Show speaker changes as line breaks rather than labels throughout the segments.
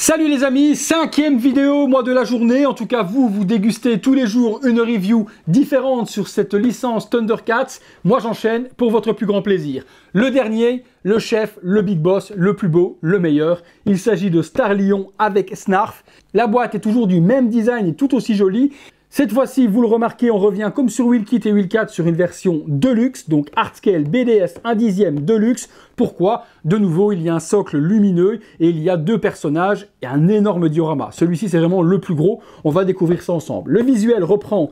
Salut les amis, 5e vidéo moi de la journée. En tout cas vous dégustez tous les jours une review différente sur cette licence Thundercats. Moi j'enchaîne pour votre plus grand plaisir. Le dernier, le chef, le big boss, le plus beau, le meilleur. Il s'agit de Starlion avec Snarf. La boîte est toujours du même design et tout aussi jolie. Cette fois-ci, vous le remarquez, on revient comme sur Willkit et Willcat sur une version Deluxe, donc Artscale BDS 1/10 Deluxe. Pourquoi? De nouveau, il y a un socle lumineux et il y a deux personnages et un énorme diorama. Celui-ci, c'est vraiment le plus gros. On va découvrir ça ensemble. Le visuel reprend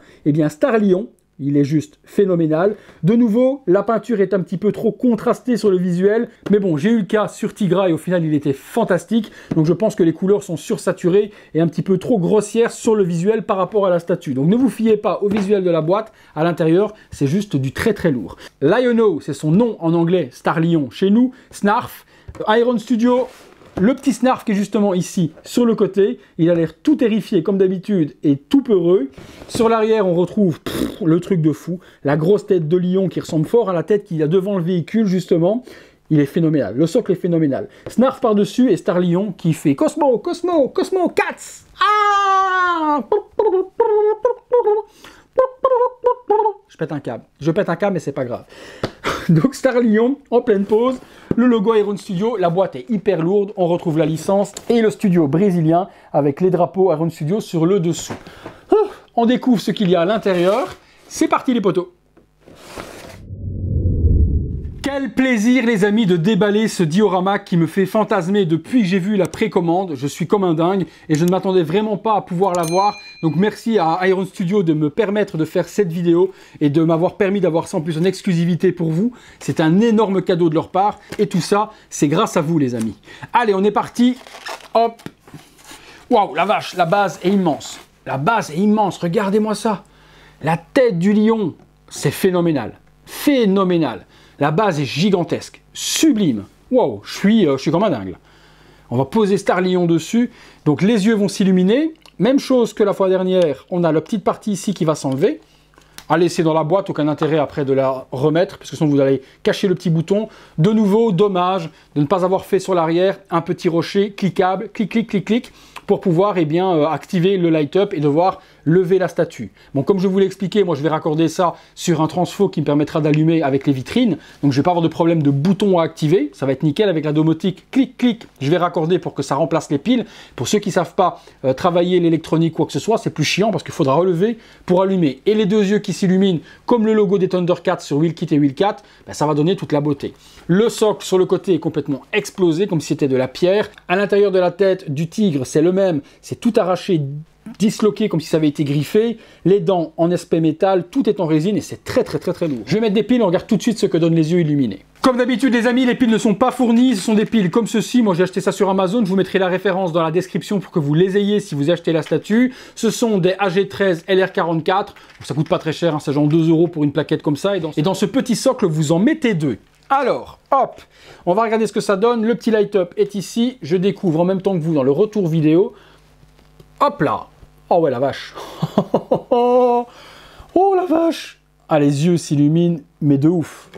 Starlion. Il est juste phénoménal. De nouveau, la peinture est un petit peu trop contrastée sur le visuel. Mais bon, j'ai eu le cas sur Tigra et au final, il était fantastique. Donc je pense que les couleurs sont sursaturées et un petit peu trop grossières sur le visuel par rapport à la statue. Donc ne vous fiez pas au visuel de la boîte. À l'intérieur, c'est juste du très très lourd. Liono, c'est son nom en anglais, Starlion chez nous. Snarf, Iron Studio. Le petit Snarf qui est justement ici, sur le côté, il a l'air tout terrifié comme d'habitude et tout peureux. Sur l'arrière, on retrouve le truc de fou, la grosse tête de lion qui ressemble fort à la tête qu'il y a devant le véhicule justement. Il est phénoménal, le socle est phénoménal. Snarf par-dessus et Starlion qui fait Cosmo, Cosmo, Cosmo, Cats. Ah! Je pète un câble, mais c'est pas grave. Donc Starlion en pleine pause, le logo Iron Studio, la boîte est hyper lourde, on retrouve la licence et le studio brésilien avec les drapeaux Iron Studio sur le dessous. On découvre ce qu'il y a à l'intérieur, c'est parti les potos. Quel plaisir les amis de déballer ce diorama qui me fait fantasmer depuis que j'ai vu la précommande. Je suis comme un dingue et je ne m'attendais vraiment pas à pouvoir l'avoir. Donc merci à Iron Studio de me permettre de faire cette vidéo et de m'avoir permis d'avoir ça en plus en exclusivité pour vous. C'est un énorme cadeau de leur part et tout ça, c'est grâce à vous les amis. Allez, on est parti. Hop. Waouh, la vache, la base est immense. La base est immense, regardez-moi ça. La tête du lion, c'est phénoménal. Phénoménal. La base est gigantesque, sublime. Wow, je suis comme un dingue. On va poser Starlion dessus. Donc les yeux vont s'illuminer. Même chose que la fois dernière, on a la petite partie ici qui va s'enlever. À laisser dans la boîte, aucun intérêt après de la remettre, parce que sinon vous allez cacher le petit bouton. De nouveau, dommage de ne pas avoir fait sur l'arrière un petit rocher cliquable, clic, clic, clic, clic, pour pouvoir activer le light up et devoir lever la statue. Bon, comme je vous l'ai expliqué, moi je vais raccorder ça sur un transfo qui me permettra d'allumer avec les vitrines. Donc je ne vais pas avoir de problème de bouton à activer. Ça va être nickel avec la domotique. Clic, clic. Je vais raccorder pour que ça remplace les piles. Pour ceux qui ne savent pas travailler l'électronique ou quoi que ce soit, c'est plus chiant parce qu'il faudra relever pour allumer. Et les deux yeux qui s'illuminent comme le logo des Thundercats sur Willkit et Willcat, ça va donner toute la beauté. Le socle sur le côté est complètement explosé comme si c'était de la pierre. À l'intérieur de la tête du tigre, c'est le même. C'est tout arraché, disloqué comme si ça avait été griffé, les dents en aspect métal, tout est en résine et c'est très lourd. Je vais mettre des piles, on regarde tout de suite ce que donnent les yeux illuminés. Comme d'habitude les amis, les piles ne sont pas fournies, ce sont des piles comme ceci, moi j'ai acheté ça sur Amazon, je vous mettrai la référence dans la description pour que vous les ayez si vous achetez la statue. Ce sont des AG13 LR44, ça coûte pas très cher, hein, c'est genre 2 € pour une plaquette comme ça, et dans ce petit socle vous en mettez deux. Alors, hop, on va regarder ce que ça donne, le petit light up est ici, je découvre en même temps que vous dans le retour vidéo. Hop là. Oh ouais la vache. Oh la vache. Ah les yeux s'illuminent, mais de ouf.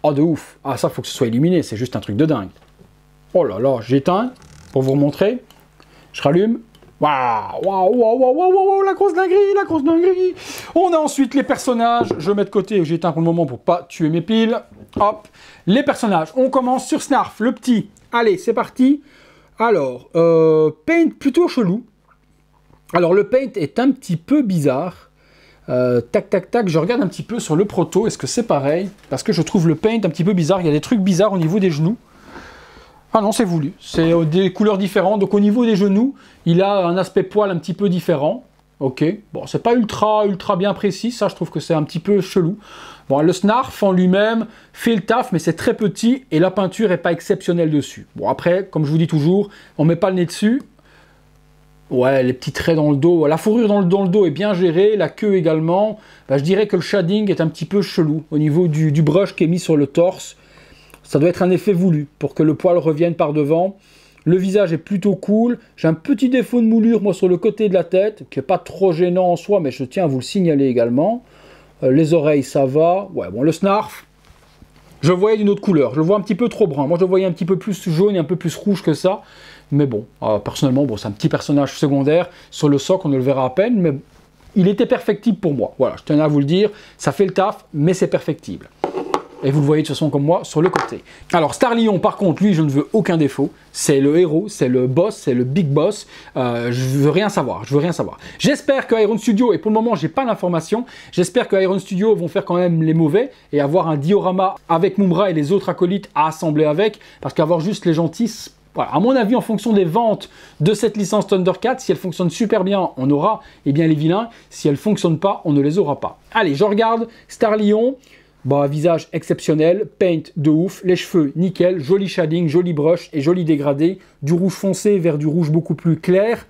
Oh de ouf. Ah ça faut que ce soit illuminé, c'est juste un truc de dingue. Oh là là, j'éteins pour vous remontrer. Je rallume. Waouh, waouh, waouh, waouh, waouh, la grosse dinguerie, la grosse dinguerie. On a ensuite les personnages. Je mets de côté, j'éteins pour le moment pour pas tuer mes piles. Hop. Les personnages. On commence sur Snarf, le petit. Allez, c'est parti. Alors, paint plutôt chelou. Alors le paint est un petit peu bizarre. Tac, tac, tac, je regarde un petit peu sur le proto, est-ce que c'est pareil? Parce que je trouve le paint un petit peu bizarre, il y a des trucs bizarres au niveau des genoux. Ah non, c'est voulu, c'est des couleurs différentes, donc au niveau des genoux, il a un aspect poil un petit peu différent. Ok, bon, c'est pas ultra bien précis, ça je trouve que c'est un petit peu chelou. Bon, le Snarf en lui-même fait le taf, mais c'est très petit et la peinture est pas exceptionnelle dessus. Bon, après, comme je vous dis toujours, on met pas le nez dessus. Ouais, les petits traits dans le dos, la fourrure dans le dos est bien gérée, la queue également. Je dirais que le shading est un petit peu chelou au niveau du brush qui est mis sur le torse. Ça doit être un effet voulu pour que le poil revienne par devant. Le visage est plutôt cool. J'ai un petit défaut de moulure moi sur le côté de la tête, qui n'est pas trop gênant en soi, mais je tiens à vous le signaler également. Les oreilles, ça va. Ouais, bon, le Snarf, je le voyais d'une autre couleur. Je le vois un petit peu trop brun. Moi, je le voyais un petit peu plus jaune et un peu plus rouge que ça. Mais bon, personnellement, bon, c'est un petit personnage secondaire. Sur le socle, on ne le verra à peine, mais il était perfectible pour moi. Voilà, je tenais à vous le dire. Ça fait le taf, mais c'est perfectible. Et vous le voyez de toute façon comme moi sur le côté. Alors Starlion, par contre, lui, je ne veux aucun défaut. C'est le héros, c'est le boss, c'est le big boss. Je veux rien savoir, je veux rien savoir. J'espère que Iron Studio, et pour le moment, j'ai pas l'information, j'espère que Iron Studio vont faire quand même les mauvais et avoir un diorama avec Mumm-Ra et les autres acolytes à assembler avec, parce qu'avoir juste les gentils, voilà, à mon avis, en fonction des ventes de cette licence Thundercats, si elle fonctionne super bien, on aura eh bien, les vilains. Si elle ne fonctionne pas, on ne les aura pas. Allez, je regarde Starlion. Bon, visage exceptionnel, paint de ouf, les cheveux nickel, joli shading, joli brush et joli dégradé, du rouge foncé vers du rouge beaucoup plus clair.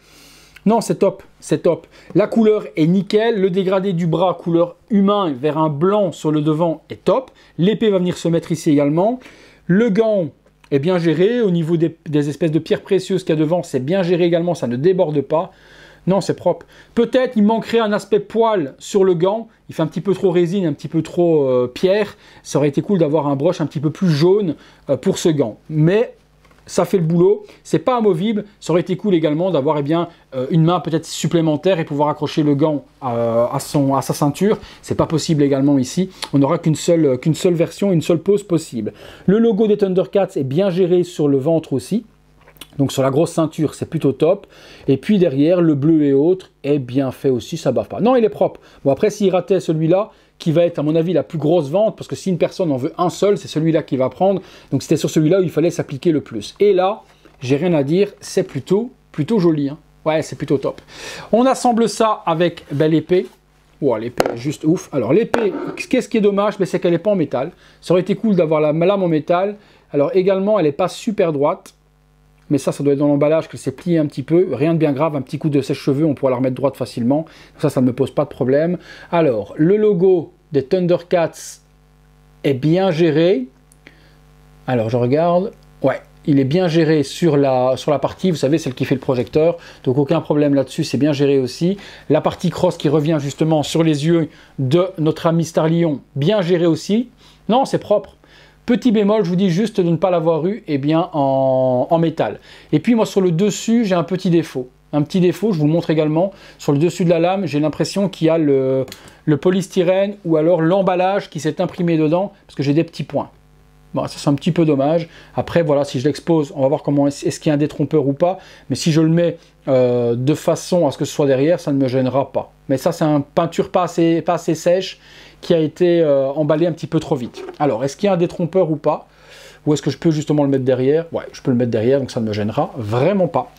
Non, c'est top, c'est top. La couleur est nickel, le dégradé du bras couleur humain vers un blanc sur le devant est top. L'épée va venir se mettre ici également. Le gant est bien géré, au niveau des espèces de pierres précieuses qu'il y a devant, c'est bien géré également, ça ne déborde pas. Non, c'est propre. Peut-être il manquerait un aspect poil sur le gant. Il fait un petit peu trop résine, un petit peu trop pierre. Ça aurait été cool d'avoir un brush un petit peu plus jaune pour ce gant. Mais ça fait le boulot. C'est pas amovible. Ça aurait été cool également d'avoir eh bien, une main peut-être supplémentaire et pouvoir accrocher le gant à sa ceinture. C'est pas possible également ici. On n'aura qu'une seule version, une seule pose possible. Le logo des Thundercats est bien géré sur le ventre aussi. Donc sur la grosse ceinture, c'est plutôt top. Et puis derrière, le bleu et autres est bien fait aussi, ça bave pas. Non, il est propre. Bon, après, s'il ratait celui-là, qui va être à mon avis la plus grosse vente, parce que si une personne en veut un seul, c'est celui-là qui va prendre. Donc c'était sur celui-là où il fallait s'appliquer le plus. Et là, j'ai rien à dire, c'est plutôt joli. Hein. Ouais, c'est plutôt top. On assemble ça avec l'épée. Wow, l'épée est juste ouf. Alors l'épée, qu'est-ce qui est dommage, c'est qu'elle n'est pas en métal. Ça aurait été cool d'avoir la lame en métal. Alors également, elle n'est pas super droite. Mais ça doit être dans l'emballage que c'est plié un petit peu. Rien de bien grave, un petit coup de sèche-cheveux, on pourra la remettre droite facilement. Ça ne me pose pas de problème. Alors, le logo des Thundercats est bien géré. Alors, je regarde. Ouais, il est bien géré sur la partie, vous savez, celle qui fait le projecteur. Donc, aucun problème là-dessus, c'est bien géré aussi. La partie cross qui revient justement sur les yeux de notre ami Starlion, bien géré aussi. Non, c'est propre. Petit bémol, je vous dis juste de ne pas l'avoir eu eh bien, en métal. Et puis moi sur le dessus, j'ai un petit défaut. Un petit défaut, je vous le montre également. Sur le dessus de la lame, j'ai l'impression qu'il y a le polystyrène ou alors l'emballage qui s'est imprimé dedans parce que j'ai des petits points. Bon, ça c'est un petit peu dommage. Après, voilà, si je l'expose, on va voir comment est-ce qu'il y a un détrompeur ou pas. Mais si je le mets de façon à ce que ce soit derrière, ça ne me gênera pas. Mais ça, c'est une peinture pas assez sèche qui a été emballé un petit peu trop vite. Alors, est-ce qu'il y a un détrompeur ou pas? Ou est-ce que je peux justement le mettre derrière? Ouais, je peux le mettre derrière, donc ça ne me gênera vraiment pas.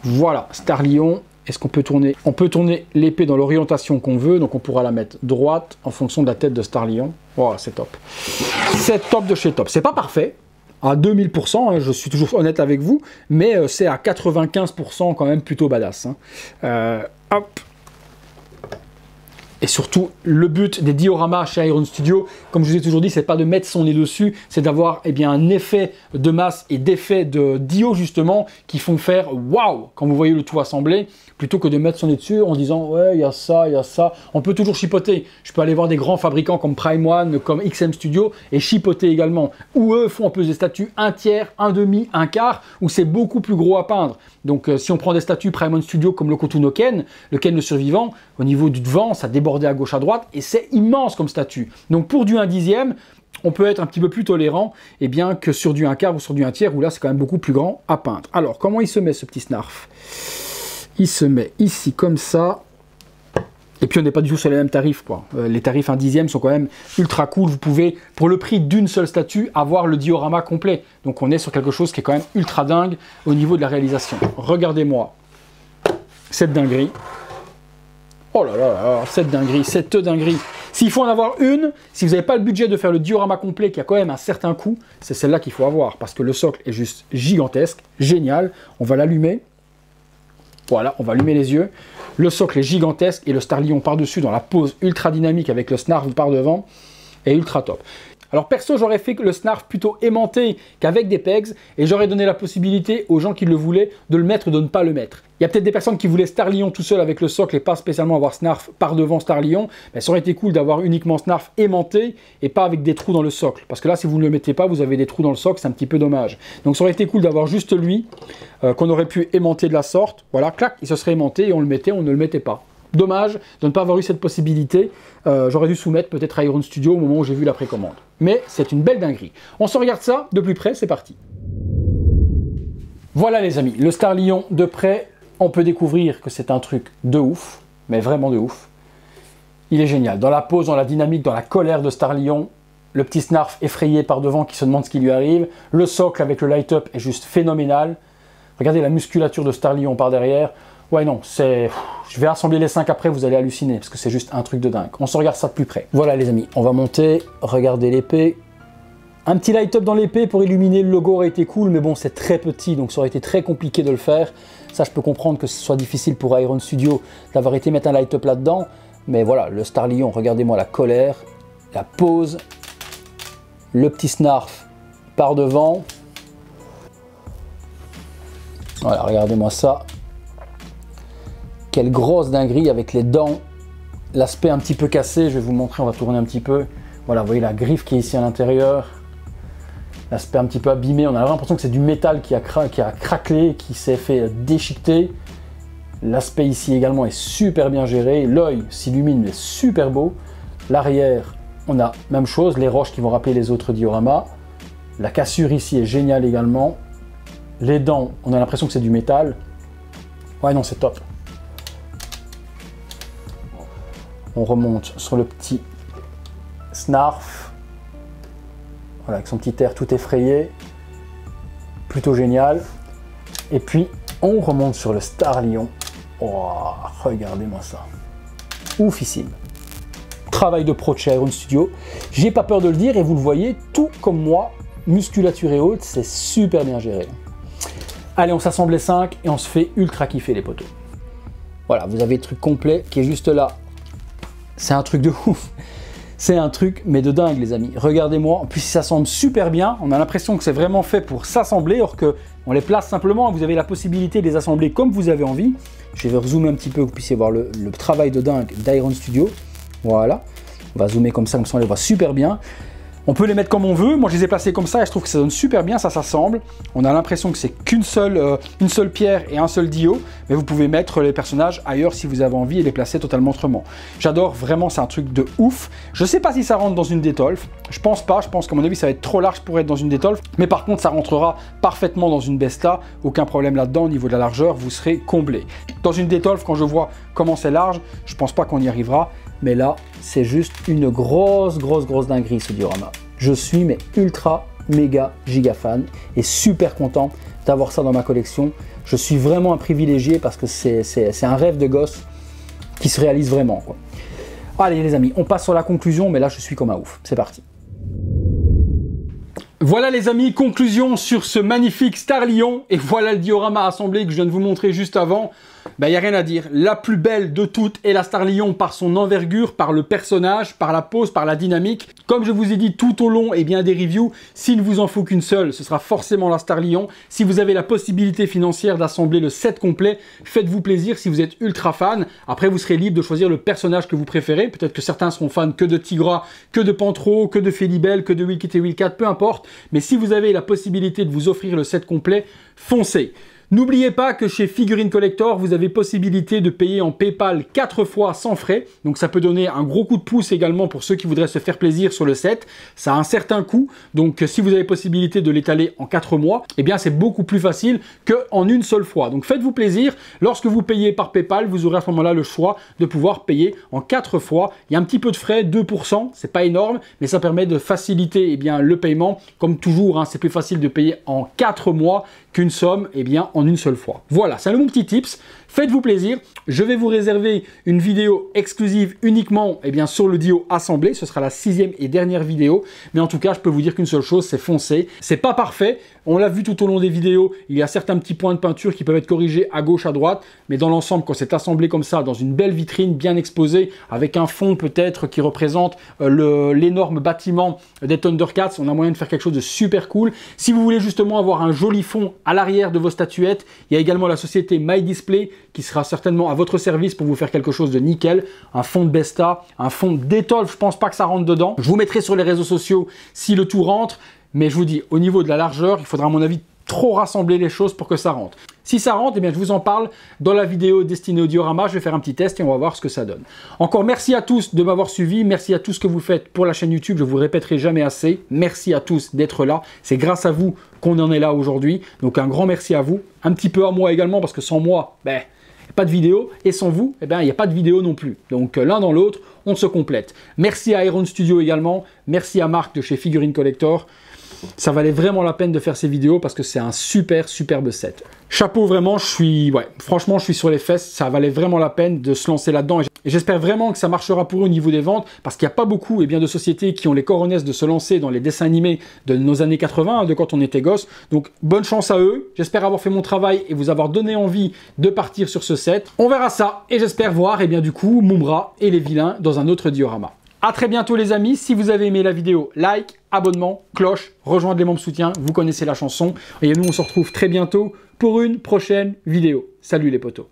Voilà, Starlion. Est-ce qu'on peut tourner? On peut tourner l'épée dans l'orientation qu'on veut, donc on pourra la mettre droite en fonction de la tête de Starlion. Voilà, c'est top. C'est top de chez top. C'est pas parfait, à 2000%, hein, je suis toujours honnête avec vous, mais c'est à 95% quand même plutôt badass. Hein. Hop. Et surtout, le but des dioramas chez Iron Studio, comme je vous ai toujours dit, c'est pas de mettre son nez dessus, c'est d'avoir eh bien, un effet de masse et d'effet de dio justement qui font faire waouh quand vous voyez le tout assemblé, plutôt que de mettre son nez dessus en disant ouais, il y a ça, il y a ça. On peut toujours chipoter. Je peux aller voir des grands fabricants comme Prime One, comme XM Studio et chipoter également. Ou eux font un peu des statues 1 tiers, 1 demi, 1 quart, où c'est beaucoup plus gros à peindre. Donc si on prend des statues Prime One Studio comme le Kotuno Ken, le Ken le survivant, au niveau du devant, ça débordait à gauche à droite et c'est immense comme statue. Donc pour du 1/10, on peut être un petit peu plus tolérant eh bien, que sur du 1 quart ou sur du 1 tiers où là c'est quand même beaucoup plus grand à peindre. Alors comment il se met ce petit snarf? Il se met ici comme ça. Et puis on n'est pas du tout sur les mêmes tarifs, quoi. Les tarifs 1/10 sont quand même ultra cool. Vous pouvez, pour le prix d'une seule statue, avoir le diorama complet. Donc on est sur quelque chose qui est quand même ultra dingue au niveau de la réalisation. Regardez-moi cette dinguerie. Oh là là là, cette dinguerie, cette dinguerie. S'il faut en avoir une, si vous n'avez pas le budget de faire le diorama complet qui a quand même un certain coût, c'est celle-là qu'il faut avoir. Parce que le socle est juste gigantesque, génial. On va l'allumer. Voilà, on va allumer les yeux. Le socle est gigantesque et le Starlion par-dessus dans la pose ultra dynamique avec le snarf par devant est ultra top. Alors perso, j'aurais fait le Snarf plutôt aimanté qu'avec des pegs et j'aurais donné la possibilité aux gens qui le voulaient de le mettre ou de ne pas le mettre. Il y a peut-être des personnes qui voulaient Starlion tout seul avec le socle et pas spécialement avoir Snarf par devant Starlion. Mais ça aurait été cool d'avoir uniquement Snarf aimanté et pas avec des trous dans le socle. Parce que là, si vous ne le mettez pas, vous avez des trous dans le socle, c'est un petit peu dommage. Donc ça aurait été cool d'avoir juste lui, qu'on aurait pu aimanter de la sorte. Voilà, clac, il se serait aimanté et on le mettait, on ne le mettait pas. Dommage de ne pas avoir eu cette possibilité. J'aurais dû soumettre peut-être à Iron Studio au moment où j'ai vu la précommande. Mais c'est une belle dinguerie. On se regarde ça de plus près, c'est parti. Voilà les amis, le Starlion de près. On peut découvrir que c'est un truc de ouf, mais vraiment de ouf. Il est génial. Dans la pose, dans la dynamique, dans la colère de Starlion, le petit Snarf effrayé par devant qui se demande ce qui lui arrive. Le socle avec le light-up est juste phénoménal. Regardez la musculature de Starlion par derrière. Ouais non, c'est... Je vais assembler les 5 après, vous allez halluciner, parce que c'est juste un truc de dingue. On se regarde ça de plus près. Voilà les amis, on va monter, regardez l'épée. Un petit light-up dans l'épée pour illuminer le logo aurait été cool, mais bon, c'est très petit, donc ça aurait été très compliqué de le faire. Ça, je peux comprendre que ce soit difficile pour Iron Studio d'avoir été mettre un light-up là-dedans. Mais voilà, le Starlion, regardez-moi la colère, la pose, le petit Snarf par devant. Voilà, regardez-moi ça. Quelle grosse dinguerie avec les dents, l'aspect un petit peu cassé, je vais vous montrer, on va tourner un petit peu. Voilà, vous voyez la griffe qui est ici à l'intérieur. L'aspect un petit peu abîmé, on a l'impression que c'est du métal qui a craquelé, qui s'est fait déchiqueter. L'aspect ici également est super bien géré, l'œil s'illumine mais super beau. L'arrière, on a même chose, les roches qui vont rappeler les autres dioramas. La cassure ici est géniale également. Les dents, on a l'impression que c'est du métal. Ouais non, c'est top. On remonte sur le petit Snarf. Voilà, avec son petit air tout effrayé, plutôt génial. Et puis, on remonte sur le Starlion. Oh, regardez-moi ça. Oufissime. Travail de pro de chez Iron Studio. J'ai pas peur de le dire et vous le voyez, tout comme moi, musculature et haute, c'est super bien géré. Allez, on s'assemble les 5 et on se fait ultra kiffer les poteaux. Voilà, vous avez le truc complet qui est juste là. C'est un truc de ouf. C'est un truc, mais de dingue les amis. Regardez-moi, en plus il s'assemble super bien. On a l'impression que c'est vraiment fait pour s'assembler, or que on les place simplement. Vous avez la possibilité de les assembler comme vous avez envie. Je vais zoomer un petit peu, que vous puissiez voir le travail de dingue d'Iron Studio. Voilà, on va zoomer comme ça on les voit super bien. On peut les mettre comme on veut. Moi, je les ai placés comme ça et je trouve que ça donne super bien, ça s'assemble. On a l'impression que c'est une seule pierre et un seul dio, mais vous pouvez mettre les personnages ailleurs si vous avez envie et les placer totalement autrement. J'adore, vraiment, c'est un truc de ouf. Je sais pas si ça rentre dans une Detolf. Je pense pas, je pense qu'à mon avis, ça va être trop large pour être dans une Detolf. Mais par contre, ça rentrera parfaitement dans une Besta. Aucun problème là-dedans, au niveau de la largeur, vous serez comblé. Dans une Detolf, quand je vois comment c'est large, je pense pas qu'on y arrivera. Mais là, c'est juste une grosse dinguerie ce diorama. Je suis mais ultra, méga, giga fan et super content d'avoir ça dans ma collection. Je suis vraiment un privilégié parce que c'est un rêve de gosse qui se réalise vraiment, quoi. Allez les amis, on passe sur la conclusion, mais là je suis comme un ouf. C'est parti. Voilà les amis, conclusion sur ce magnifique Starlion. Et voilà le diorama assemblé que je viens de vous montrer juste avant. Ben, y a rien à dire. La plus belle de toutes est la Starlion par son envergure, par le personnage, par la pose, par la dynamique. Comme je vous ai dit tout au long des reviews, s'il ne vous en faut qu'une seule, ce sera forcément la Starlion. Si vous avez la possibilité financière d'assembler le set complet, faites-vous plaisir si vous êtes ultra fan. Après, vous serez libre de choisir le personnage que vous préférez. Peut-être que certains seront fans que de Tigra, que de Pantro, que de Felibel, que de Will Kit et Will Cat, peu importe. Mais si vous avez la possibilité de vous offrir le set complet, foncez. N'oubliez pas que chez Figurine Collector, vous avez possibilité de payer en PayPal 4 fois sans frais. Donc ça peut donner un gros coup de pouce également pour ceux qui voudraient se faire plaisir sur le set. Ça a un certain coût. Donc si vous avez possibilité de l'étaler en 4 mois, eh bien c'est beaucoup plus facile qu'en une seule fois. Donc faites-vous plaisir. Lorsque vous payez par PayPal, vous aurez à ce moment-là le choix de pouvoir payer en 4 fois. Il y a un petit peu de frais, 2%. C'est pas énorme, mais ça permet de faciliter le paiement. Comme toujours, c'est plus facile de payer en 4 mois qu'une somme en en une seule fois. Voilà, c'est un bon petit tips. Faites-vous plaisir. Je vais vous réserver une vidéo exclusive uniquement sur le Dio assemblé. Ce sera la 6e et dernière vidéo. Mais en tout cas, je peux vous dire qu'une seule chose, c'est foncer. C'est pas parfait. On l'a vu tout au long des vidéos. Il y a certains petits points de peinture qui peuvent être corrigés à gauche, à droite. Mais dans l'ensemble, quand c'est assemblé comme ça, dans une belle vitrine bien exposée, avec un fond peut-être qui représente l'énorme bâtiment des Thundercats, on a moyen de faire quelque chose de super cool. Si vous voulez justement avoir un joli fond à l'arrière de vos statuettes, il y a également la société My Display qui sera certainement à votre service pour vous faire quelque chose de nickel. Un fond de Besta, un fond d'Étolf, je pense pas que ça rentre dedans. Je vous mettrai sur les réseaux sociaux si le tout rentre, mais je vous dis, au niveau de la largeur, il faudra à mon avis trop rassembler les choses pour que ça rentre. Si ça rentre, je vous en parle dans la vidéo destinée au diorama. Je vais faire un petit test et on va voir ce que ça donne. Encore merci à tous de m'avoir suivi. Merci à tout ce que vous faites pour la chaîne YouTube. Je vous le répéterai jamais assez. Merci à tous d'être là. C'est grâce à vous qu'on en est là aujourd'hui. Donc un grand merci à vous. Un petit peu à moi également parce que sans moi, il n'y a pas de vidéo. Et sans vous, il n'y a pas de vidéo non plus. Donc l'un dans l'autre, on se complète. Merci à Iron Studio également. Merci à Marc de chez Figurine Collector. Ça valait vraiment la peine de faire ces vidéos parce que c'est un superbe set. Chapeau vraiment, franchement je suis sur les fesses, ça valait vraiment la peine de se lancer là-dedans et j'espère vraiment que ça marchera pour eux au niveau des ventes parce qu'il n'y a pas beaucoup de sociétés qui ont les coronesses de se lancer dans les dessins animés de nos années 80, de quand on était gosse. Donc bonne chance à eux, j'espère avoir fait mon travail et vous avoir donné envie de partir sur ce set. On verra ça et j'espère voir du coup Mumm-Ra et les vilains dans un autre diorama. A très bientôt les amis, si vous avez aimé la vidéo, like, abonnement, cloche, rejoindre les membres soutien, vous connaissez la chanson. Et nous on se retrouve très bientôt pour une prochaine vidéo. Salut les potos.